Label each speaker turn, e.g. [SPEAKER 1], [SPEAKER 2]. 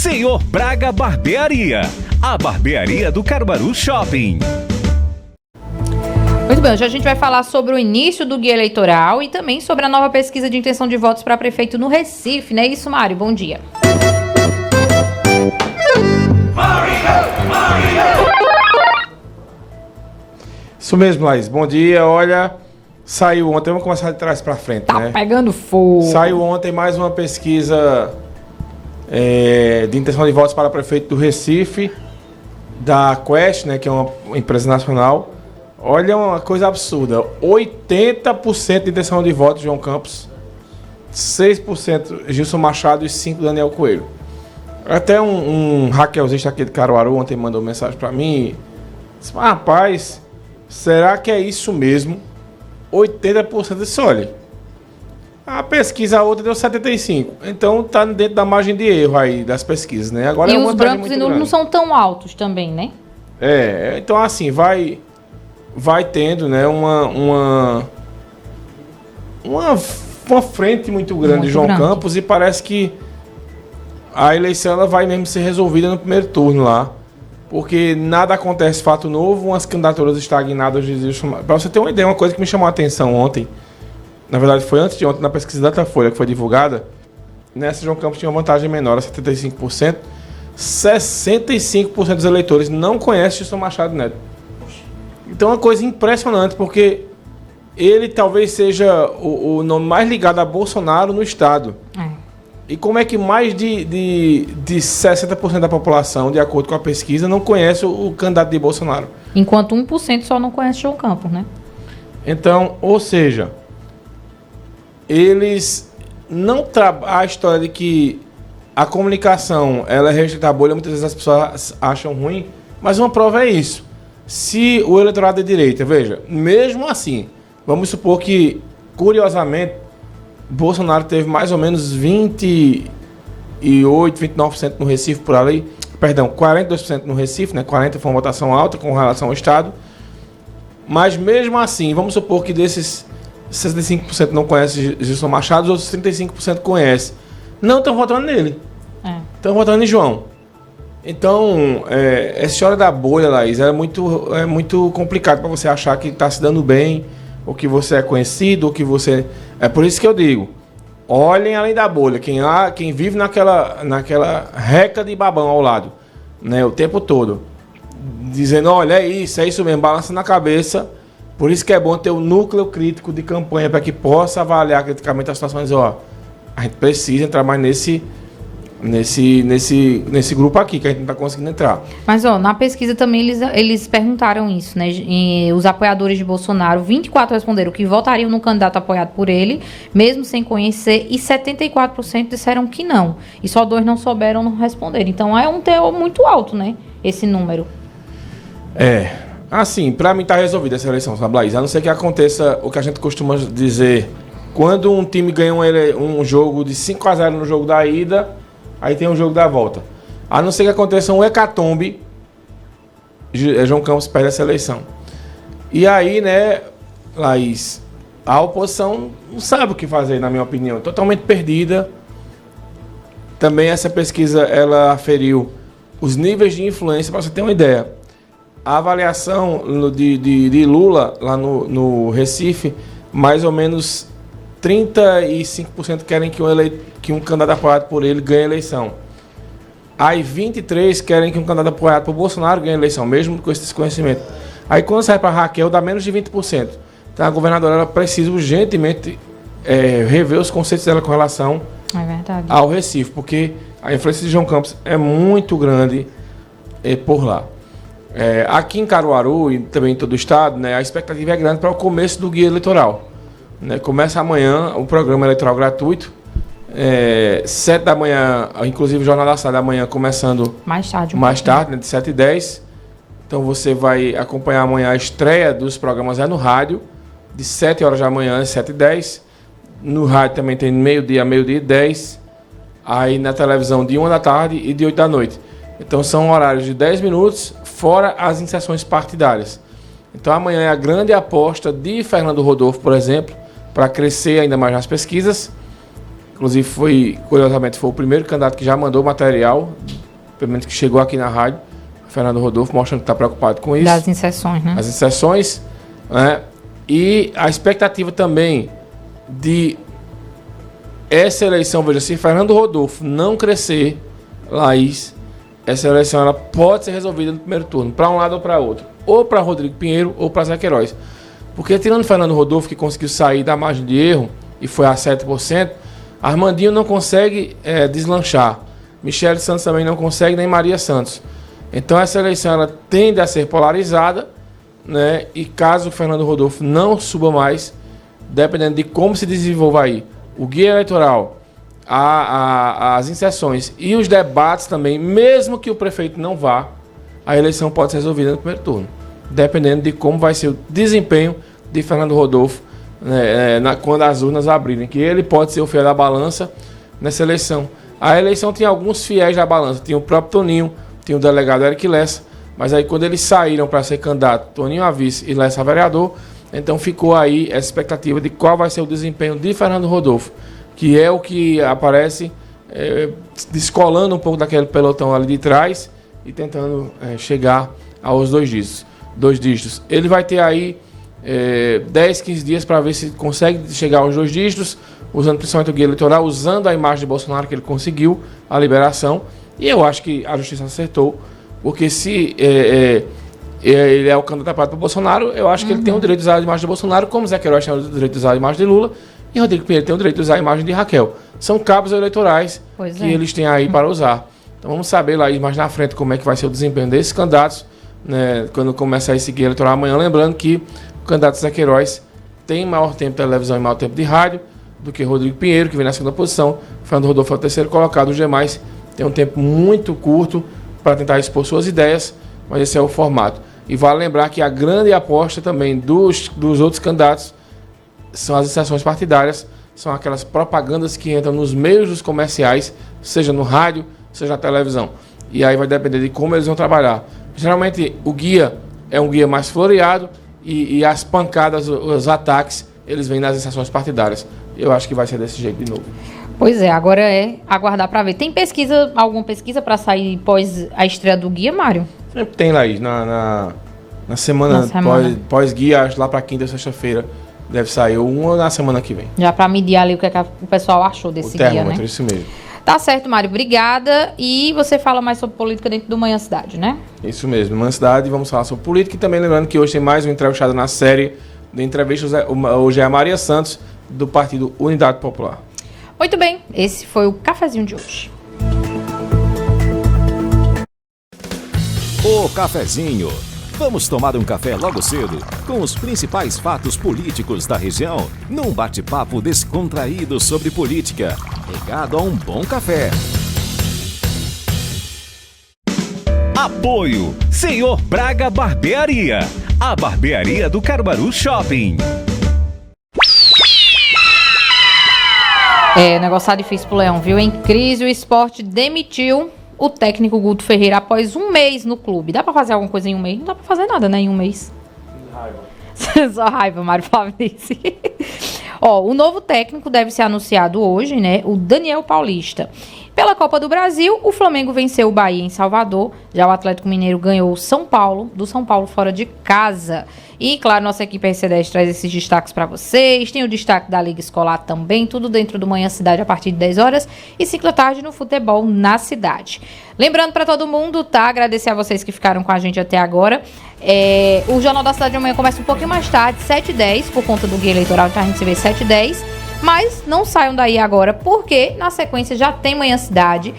[SPEAKER 1] Senhor Braga Barbearia, a barbearia do Caruaru Shopping.
[SPEAKER 2] Muito bem, hoje a gente vai falar sobre o início do guia eleitoral e também sobre a nova pesquisa de intenção de votos para prefeito no Recife, não é isso, Mário? Bom dia.
[SPEAKER 3] Isso mesmo, Laís. Bom dia. Olha, saiu ontem, vamos começar de trás para frente, né?
[SPEAKER 2] Tá pegando fogo.
[SPEAKER 3] Saiu ontem mais uma pesquisa de intenção de votos para prefeito do Recife, da Quest, né, que é uma empresa nacional. Olha, uma coisa absurda. 80% de intenção de votos João Campos, 6% Gilson Machado e 5% Daniel Coelho. Até um hackerzista aqui de Caruaru ontem mandou mensagem para mim. Disse, rapaz, será que é isso mesmo? 80% disse, olha, a pesquisa outra deu 75%. Então tá dentro da margem de erro aí das pesquisas, né? Agora
[SPEAKER 2] e os brancos e nulos não são tão altos também, né?
[SPEAKER 3] Então assim, vai tendo, né, uma frente muito grande de João Campos, e parece que a eleição ela vai mesmo ser resolvida no primeiro turno lá, porque nada acontece fato novo, umas candidaturas estagnadas. Para você ter uma ideia, uma coisa que me chamou a atenção ontem, na verdade foi antes de ontem, na pesquisa Datafolha que foi divulgada, nessa João Campos tinha uma vantagem menor, a 75%, 65% dos eleitores não conhecem Gilson Machado Neto. Então é uma coisa impressionante, porque ele talvez seja o nome mais ligado a Bolsonaro no estado. E como é que mais de 60% da população, de acordo com a pesquisa, não conhece o candidato de Bolsonaro?
[SPEAKER 2] Enquanto 1% só não conhece João Campos, né?
[SPEAKER 3] Então, ou seja, eles não trabalham a história de que a comunicação ela é restrita à bolha, muitas vezes as pessoas acham ruim, mas uma prova é isso. Se o eleitorado de direita, veja, mesmo assim, vamos supor que, curiosamente, Bolsonaro teve mais ou menos 28%, 29% no Recife, por ali, perdão, 42% no Recife, né? 40% foi uma votação alta com relação ao estado, mas mesmo assim, vamos supor que desses 65% não conhecem Gilson Machado, os outros 35% conhecem. Não estão votando nele, estão votando em João. Então, essa história da bolha, Laís, é muito complicado para você achar que está se dando bem, ou que você é conhecido, ou que você... É por isso que eu digo, olhem além da bolha, quem vive naquela reca de babão ao lado, né, o tempo todo, dizendo, olha, é isso mesmo, balança na cabeça. Por isso que é bom ter um núcleo crítico de campanha, para que possa avaliar criticamente a situação e dizer, a gente precisa entrar mais nesse grupo aqui, que a gente não está conseguindo entrar.
[SPEAKER 2] Mas, na pesquisa também eles perguntaram isso, né? E os apoiadores de Bolsonaro, 24% responderam que votariam no candidato apoiado por ele, mesmo sem conhecer, e 74% disseram que não. E só 2% não souberam não responder. Então, é um teor muito alto, né? Esse número.
[SPEAKER 3] Assim, para mim está resolvida essa eleição, sabe, Laís? A não ser que aconteça o que a gente costuma dizer, quando um time ganha um jogo de 5-0 no jogo da ida, aí tem um jogo da volta. A não ser que aconteça um hecatombe, João Campos perde essa eleição. E aí, né, Laís, a oposição não sabe o que fazer, na minha opinião. Totalmente perdida. Também essa pesquisa, ela aferiu os níveis de influência, para você ter uma ideia. A avaliação de Lula, lá no Recife, mais ou menos 35% querem que um candidato apoiado por ele ganhe a eleição. Aí 23% querem que um candidato apoiado por Bolsonaro ganhe a eleição, mesmo com esse desconhecimento. Aí quando sai para Raquel, dá menos de 20%. Então a governadora ela precisa urgentemente rever os conceitos dela com relação ao Recife, porque a influência de João Campos é muito grande por lá. Aqui em Caruaru e também em todo o estado, né, a expectativa é grande para o começo do guia eleitoral. Né, começa amanhã o programa eleitoral gratuito, 7 da manhã, inclusive o Jornal da Cidade da manhã começando mais tarde, né, de 7h10. Então você vai acompanhar amanhã a estreia dos programas no rádio, de 7 horas da manhã às 7h10. No rádio também tem meio-dia a meio-dia e 10. Aí na televisão de 1 da tarde e de 8 da noite. Então são horários de 10 minutos, fora as inserções partidárias. Então amanhã é a grande aposta de Fernando Rodolfo, por exemplo, para crescer ainda mais nas pesquisas. Inclusive, curiosamente, foi o primeiro candidato que já mandou material pelo menos que chegou aqui na rádio, Fernando Rodolfo, mostrando que está preocupado com isso.
[SPEAKER 2] Das inserções, né?
[SPEAKER 3] As inserções, né? E a expectativa também de essa eleição, veja, se Fernando Rodolfo não crescer, Laís, essa eleição ela pode ser resolvida no primeiro turno, para um lado ou para outro. Ou para Rodrigo Pinheiro ou para Zé Queiroz. Porque tirando Fernando Rodolfo, que conseguiu sair da margem de erro e foi a 7%, Armandinho não consegue deslanchar. Michele Santos também não consegue, nem Maria Santos. Então essa eleição ela tende a ser polarizada, né? E caso o Fernando Rodolfo não suba mais, dependendo de como se desenvolva aí o guia eleitoral, as inserções e os debates também, mesmo que o prefeito não vá, a eleição pode ser resolvida no primeiro turno, dependendo de como vai ser o desempenho de Fernando Rodolfo, né, quando as urnas abrirem, que ele pode ser o fiel da balança nessa eleição. A eleição tinha alguns fiéis da balança, tinha o próprio Toninho, tinha o delegado Eric Lessa, mas aí quando eles saíram para ser candidato, Toninho a vice e Lessa a vereador, então ficou aí essa expectativa de qual vai ser o desempenho de Fernando Rodolfo, que é o que aparece descolando um pouco daquele pelotão ali de trás e tentando chegar aos dois dígitos. Ele vai ter aí 10, 15 dias para ver se consegue chegar aos 2 dígitos, usando principalmente o guia eleitoral, usando a imagem de Bolsonaro que ele conseguiu, a liberação. E eu acho que a justiça acertou, porque se ele é o candidato para Bolsonaro, eu acho que ele tem o direito de usar a imagem de Bolsonaro, como Zé Queiroz tem o direito de usar a imagem de Lula, e Rodrigo Pinheiro tem o direito de usar a imagem de Raquel. São cabos eleitorais que eles têm aí para usar. Então vamos saber lá mais na frente como é que vai ser o desempenho desses candidatos, né, quando começar esse guia eleitoral amanhã. Lembrando que o candidato Zé Queiroz tem maior tempo de televisão e maior tempo de rádio do que Rodrigo Pinheiro, que vem na segunda posição. Fernando Rodolfo é o terceiro colocado. Os demais têm um tempo muito curto para tentar expor suas ideias, mas esse é o formato. E vale lembrar que a grande aposta também dos outros candidatos são as inserções partidárias, são aquelas propagandas que entram nos meios dos comerciais, seja no rádio, seja na televisão. E aí vai depender de como eles vão trabalhar. Geralmente o guia é um guia mais floreado e as pancadas, os ataques, eles vêm nas inserções partidárias. Eu acho que vai ser desse jeito de novo.
[SPEAKER 2] Pois é, agora é aguardar para ver. Tem alguma pesquisa para sair pós a estreia do guia, Mário?
[SPEAKER 3] Sempre tem, Laís, na semana. Pós-guia, acho lá para quinta ou sexta-feira deve sair, ou na semana que vem.
[SPEAKER 2] Já para medir ali o que o pessoal achou desse guia, né?
[SPEAKER 3] Isso mesmo.
[SPEAKER 2] Tá certo, Mário, obrigada. E você fala mais sobre política dentro do Manhã Cidade, né?
[SPEAKER 3] Isso mesmo, Manhã Cidade, vamos falar sobre política. E também lembrando que hoje tem mais um entrevistado na série de entrevistas. Hoje é a Maria Santos, do Partido Unidade Popular.
[SPEAKER 2] Muito bem, esse foi o cafezinho de hoje.
[SPEAKER 1] O cafezinho. Vamos tomar um café logo cedo com os principais fatos políticos da região, num bate-papo descontraído sobre política, regado a um bom café. Apoio Senhor Braga Barbearia, a barbearia do Caruaru Shopping.
[SPEAKER 2] O negócio tá difícil pro Leão, viu? Em crise, o Sport demitiu o técnico Guto Ferreira após 1 mês no clube. Dá pra fazer alguma coisa em 1 mês? Não dá pra fazer nada, né, em 1 mês. Raiva. Só raiva, Mário Fabrício. O novo técnico deve ser anunciado hoje, né? O Daniel Paulista. Pela Copa do Brasil, o Flamengo venceu o Bahia em Salvador. Já o Atlético Mineiro ganhou o São Paulo fora de casa. E, claro, nossa equipe RC10 traz esses destaques para vocês. Tem o destaque da Liga Escolar também, tudo dentro do Manhã Cidade a partir de 10 horas. E 5 da tarde no futebol na cidade. Lembrando para todo mundo, tá? Agradecer a vocês que ficaram com a gente até agora. O Jornal da Cidade de amanhã começa um pouquinho mais tarde, 7h10, por conta do guia eleitoral, então a gente se vê 7h10. Mas não saiam daí agora, porque na sequência já tem Manhã Cidade.